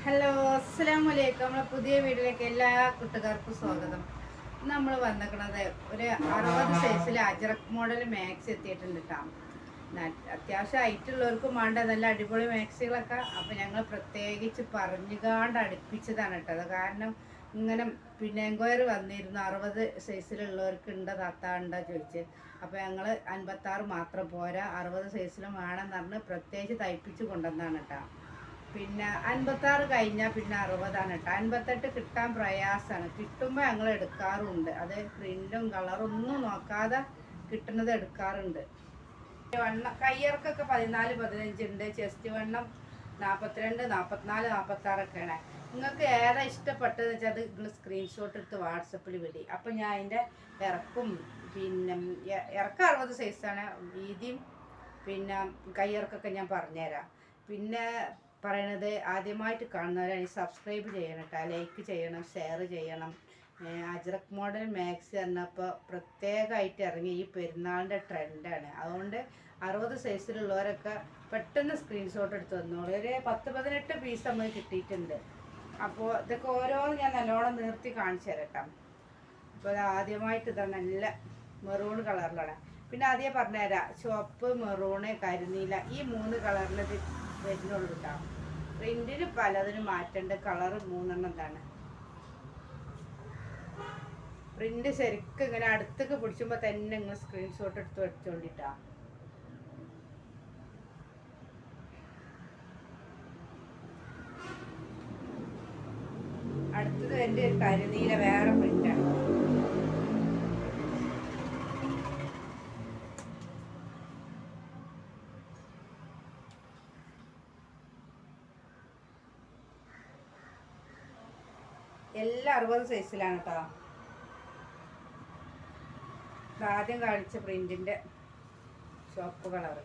Hello, അസ്സലാമു അലൈക്കും. നമ്മളെ പുതിയ വീട്ടിലേക്ക് എല്ലാ കൂട്ടുകാർക്കും സ്വാഗതം. നമ്മൾ വന്നിരിക്കുന്നത് ഒരു 60 സൈസിൽ അജറക് മോഡൽ മാക്സ് എത്തിയിട്ടുണ്ട് കേട്ടോ. അത്യാവശ്യം ഹൈറ്റുള്ളവർക്കും വേണ്ട നല്ല അടിപൊളി മാക്സികളൊക്കെ. അപ്പം ഞങ്ങൾ പ്രത്യേകിച്ച് പറഞ്ഞുകാണ്ട് അടുപ്പിച്ചതാണ് കേട്ടോ. കാരണം ഇങ്ങനെ പിന്നെ എൻക്വയറി വന്നിരുന്നു 60 സൈസിലുള്ളവർക്ക് ഉണ്ടോ താത്ത ഉണ്ടോ ചോദിച്ച്. അപ്പോൾ ഞങ്ങൾ 56 മാത്രം പോരാ, 60 സൈസിലും വേണമെന്ന് പറഞ്ഞ് പ്രത്യേകിച്ച് തയ്പ്പിച്ച് കൊണ്ടുവന്നതാണ് കേട്ടോ. പിന്നെ 56 കഴിഞ്ഞാൽ പിന്നെ 60ആണ് കേട്ടോ. 58 കിട്ടാൻ പ്രയാസമാണ്. കിട്ടുമ്പോൾ ഞങ്ങൾ എടുക്കാറുണ്ട്. അത് പ്രിൻറ്റും കളറും ഒന്നും നോക്കാതെ കിട്ടുന്നത് എടുക്കാറുണ്ട്. വണ്ണം കയ്യിറക്കൊക്കെ 14-15 ഉണ്ട്. ചെസ്റ്റ് വണ്ണം 42, 44, 46ഒക്കെയാണ്. നിങ്ങൾക്ക് ഏതാ ഇഷ്ടപ്പെട്ടതെന്ന് വെച്ചാൽ അത് നിങ്ങൾ സ്ക്രീൻഷോട്ട് എടുത്ത് വാട്സപ്പിൽ വിടി. അപ്പം ഞാൻ അതിൻ്റെ ഇറക്കും പിന്നെ ഇറക്കം 60 സൈസാണ്. വീതിയും പിന്നെ കയ്യിറക്കൊക്കെ ഞാൻ പറഞ്ഞുതരാം. പിന്നെ പറയണത് ആദ്യമായിട്ട് കാണുന്നവരാണ് സബ്സ്ക്രൈബ് ചെയ്യണം കേട്ടോ, ലൈക്ക് ചെയ്യണം, ഷെയർ ചെയ്യണം. അജ്രക് മോഡൽ മാക്സി പറഞ്ഞപ്പോൾ പ്രത്യേകമായിട്ട് ഇറങ്ങി ഈ പെരുന്നാളിൻ്റെ ട്രെൻഡാണ്. അതുകൊണ്ട് 60 സൈസിലുള്ളവരൊക്കെ പെട്ടെന്ന് സ്ക്രീൻഷോട്ട് എടുത്ത് വന്നോളൂ. ഒരു 10-18 പീസ് നമ്മൾ കിട്ടിയിട്ടുണ്ട്. അപ്പോൾ ഇതൊക്കെ ഓരോന്നും ഞാൻ നല്ലോണം നിർത്തി കാണിച്ചു തരട്ടോ. അപ്പോൾ അത് ആദ്യമായിട്ട് ഇതാ നല്ല മെറൂൺ കളറിലാണ്. പിന്നെ ആദ്യം പറഞ്ഞുതരാം, ചുവപ്പ്, മെറൂണ്, കരിനീല ഈ 3 കളറിലത് വരുന്നുള്ളൂ കേട്ടോ. പ്രിന്റിന് പലതിനും മാറ്റേണ്ട. കളറ് 3 എന്താണ് പ്രിന്റ് ശരിക്കും ഇങ്ങനെ അടുത്തൊക്കെ പിടിച്ചുമ്പോൾ തന്നെ നിങ്ങൾ സ്ക്രീൻഷോട്ട് എടുത്ത് വെച്ചോണ്ടിട്ടാ. അടുത്തത് എൻ്റെ കരിനീല വേറെ പ്രിന്റാണ്. എല്ലാം 60 സൈസിലാണ് കേട്ടോ. ആദ്യം കാണിച്ച പ്രിന്റിന്റെ ചുവപ്പ് കളറ്.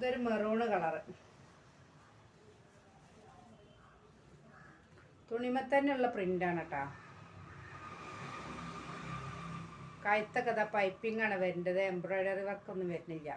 ഇതൊരു മെറൂണ് കളറ്. തുണിമ തന്നെയുള്ള പ്രിന്റാണ് കേട്ടോ. കഴുത്തൊക്കെ ഇതാ പൈപ്പിംഗ് ആണ് വരേണ്ടത്. എംബ്രോയിഡറി വർക്കൊന്നും വരുന്നില്ല.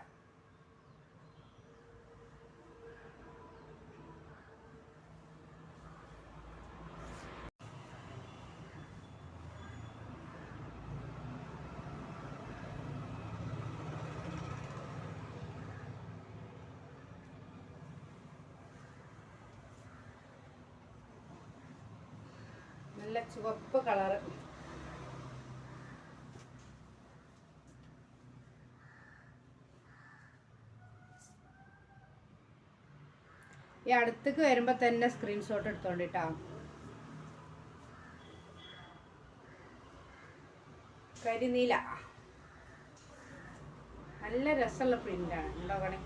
നല്ല ചുവപ്പ് കളറ്. ഈ അടുത്തേക്ക് വരുമ്പോൾ തന്നെ സ്ക്രീൻഷോട്ട് എടുത്തോണ്ടിട്ടാ. കരിനീല നല്ല രസമുള്ള പ്രിന്റാണ്. ഉണ്ടാകണേ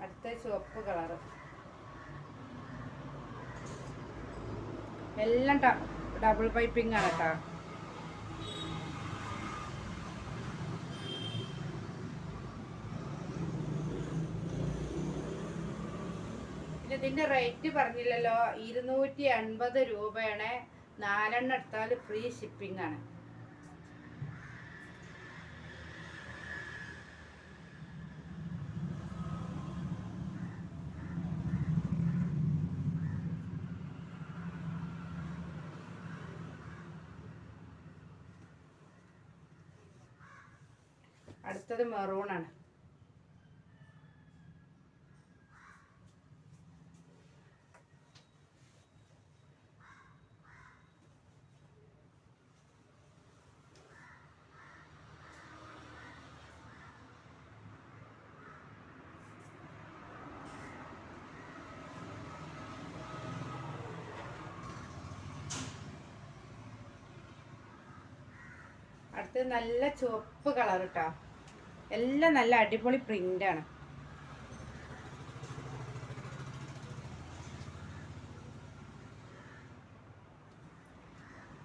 അടുത്ത ചുവപ്പ് കളറ്. എല്ലാം ഡബിൾ പൈപ്പിംഗ് ആണ് കേട്ടോ. പിന്നെ ഇതിന്റെ റേറ്റ് പറഞ്ഞില്ലല്ലോ, 280 രൂപയാണ്. 4 എടുത്താൽ ഫ്രീ ഷിപ്പിംഗ് ആണ്. അടുത്തത് മെറൂണാണ്. അടുത്തത് നല്ല ചുവപ്പ് കളർ കേട്ടോ. എല്ലാം നല്ല അടിപൊളി പ്രിൻ്റാണ്.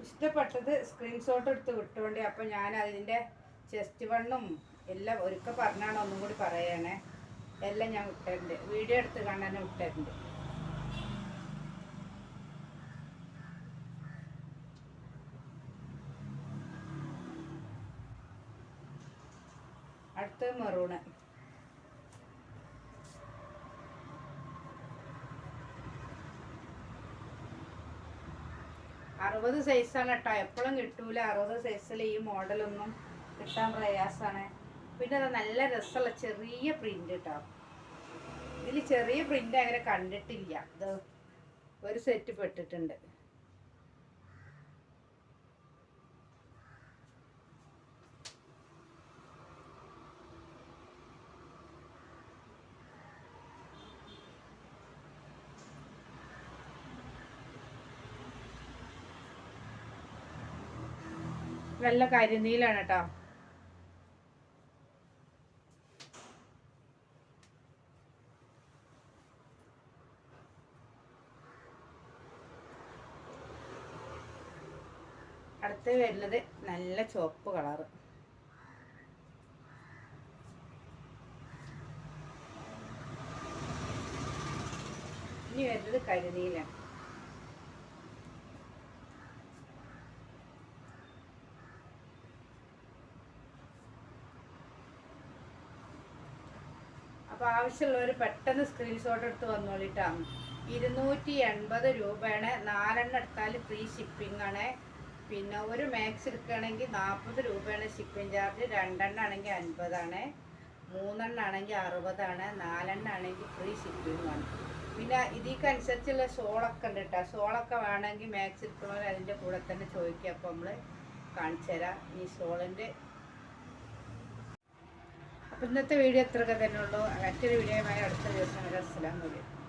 ഇഷ്ടപ്പെട്ടത് സ്ക്രീൻഷോട്ട് എടുത്ത് വിട്ടുകൊണ്ട്. അപ്പോൾ ഞാൻ അതിൻ്റെ ചെസ്റ്റ് വണ്ണും എല്ലാം ഒരിക്കൽ പറഞ്ഞാണ്, ഒന്നും കൂടി പറയണേ. എല്ലാം ഞാൻ വിട്ടിട്ടുണ്ട്, വീഡിയോ എടുത്ത് കാണാൻ വിട്ടിട്ടുണ്ട്. അടുത്ത മെറൂണ്. അറുപത് സൈസാണ് കേട്ടോ. എപ്പോഴും കിട്ടൂല 60 സൈസിൽ ഈ മോഡലൊന്നും കിട്ടാൻ പ്രയാസമാണ്. പിന്നെ അത് നല്ല രസമുള്ള ചെറിയ പ്രിന്റ് കേട്ടോ. ഇതിൽ ചെറിയ പ്രിന്റ് അങ്ങനെ കണ്ടിട്ടില്ല. ഇത് ഒരു സെറ്റ് പെട്ടിട്ടുണ്ട്. നല്ല കരിനീലാണ് കേട്ടോ. അടുത്ത് വരുന്നത് നല്ല ചുവപ്പ് കളറ്. ഇനി വരുന്നത് കരിനീലാണ്. അപ്പോൾ ആവശ്യമുള്ളവർ പെട്ടെന്ന് സ്ക്രീൻഷോട്ട് എടുത്ത് വന്നോളിട്ടാണ്. 280 രൂപയാണ്. 4 എണ്ണം എടുത്താൽ ഫ്രീ ഷിപ്പിംഗ് ആണ്. പിന്നെ ഒരു മാക്സ് എടുക്കുകയാണെങ്കിൽ 40 രൂപയാണ് ഷിപ്പിംഗ് ചാർജ്. 2 എണ്ണം ആണെങ്കിൽ 50 ആണ്. 3 എണ്ണം ആണെങ്കിൽ 60 ആണ്. 4 എണ്ണം ആണെങ്കിൽ ഫ്രീ ഷിപ്പിംഗ് ആണ്. പിന്നെ ഇതിക്കനുസരിച്ചുള്ള ഷോളൊക്കെ ഉണ്ട് കേട്ടോ. ഷോളൊക്കെ വേണമെങ്കിൽ മാക്സ് എടുക്കണവർ അതിൻ്റെ കൂടെ തന്നെ ചോദിക്കുക. അപ്പോൾ നമ്മൾ കാണിച്ചു തരാം ഈ ഷോളിൻ്റെ. അപ്പോൾ ഇന്നത്തെ വീഡിയോ ഇത്രയൊക്കെ തന്നെ ഉള്ളൂ. മറ്റൊരു വീഡിയോയുമായി അടുത്ത ദിവസം വരെ. അസ്സലാമു അലൈക്കും.